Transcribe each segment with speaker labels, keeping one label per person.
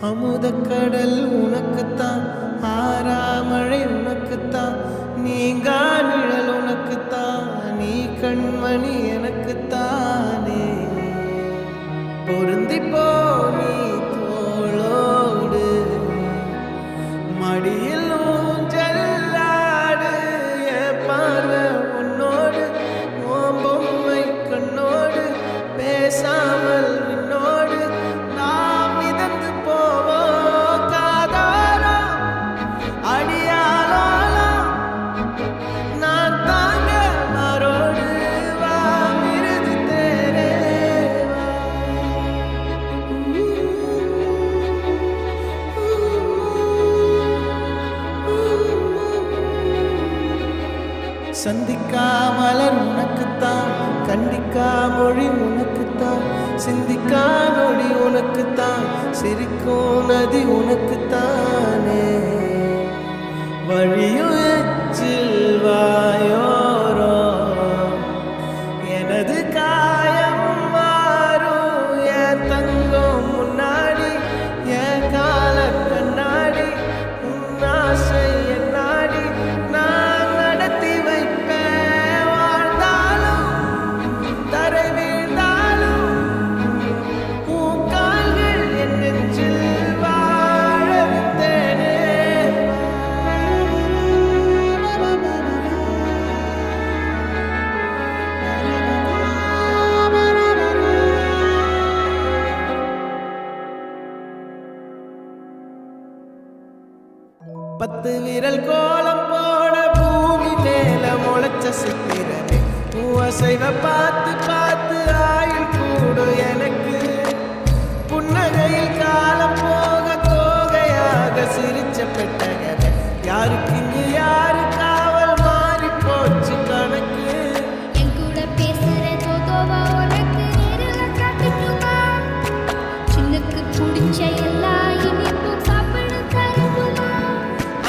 Speaker 1: அமுதக்கடல் உனக்குத்தான், ஆறாமழை உனக்குத்தான், நீங்கா நிழல் உனக்குத்தான், நீ கண்மணி எனக்குத்தானே. பொருந்திப்போ நீ தோளோடு, மடியில் ஊஞ்சலாடு, என் பார்வை உன்னோடு, உன் பொம்மை கண்ணோடு, பேசாமல் நின்னோடு நாம் மிதந்து போவோம் காதாரா அடியாலோலா. நான் தாங்க மாறோடு வா விருது தேரே வா. சந்திக்கா மலர் உனக்குத்தான், கண்டிக்கா மொழி உனக்குத்தான், சிந்திக்கா நொடி உனக்குத்தான், சிரிக்கும் நதி உனக்குத்தானே. வழியும் எச்சில் வாயோரோ எனது காயம் மாறும், என் தங்கம் முன்னாடி என் கால கண்ணாடி, உன் ஆசை என் நாடி நான் நடத்தி வைப்பேன். வாழ்ந்தாலும் தரை வீழ்ந்தாலும் உன் கால்கள் என் நெஞ்சில் வாழ வைத்தேனே. பத்து விரல் கோலம் போட பூமி மேல முளைச்ச சித்திரமே, அசைவ பார்த்து பார்த்து ஆயுள் கூடும் எனக்கு. புன்னகையில் காலம் போக தோகையாக சிரிச்ச பெட்டகமே, யாருக்கு இங்கு யாரு காவல் மாறி போச்சு கணக்கு.
Speaker 2: என் கூட பேசுற தோதோவா உனக்கு நேரில் காட்டுமா? சின்னுக்கு பிடிச்ச எல்லா இனிப்பும் சாப்பிட தருமா?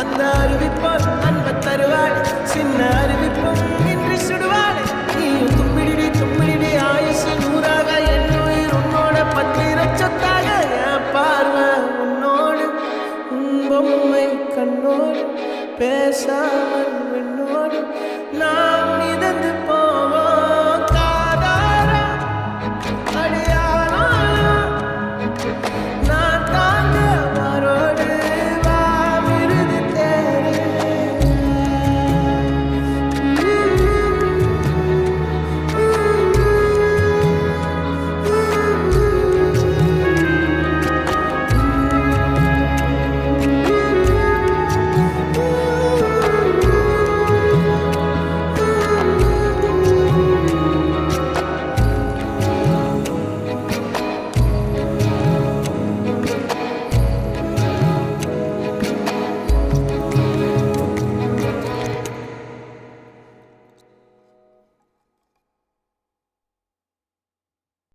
Speaker 1: அந்த அறிவிப்போல் அன்ப தருவாள், சின்ன அறிவிப்பும் இன்றி சுடுவாள். நீயும் தும்பிடி தும்பிடி ஆயுசு நூறாக, என் உயிர் உன்னோட பத்திர சொத்தாக. என் பார்வை உன்னோடு, உன் பொம்மை கண்ணோடு, பேசாமல் என்னோடு நாம் மிதந்து போ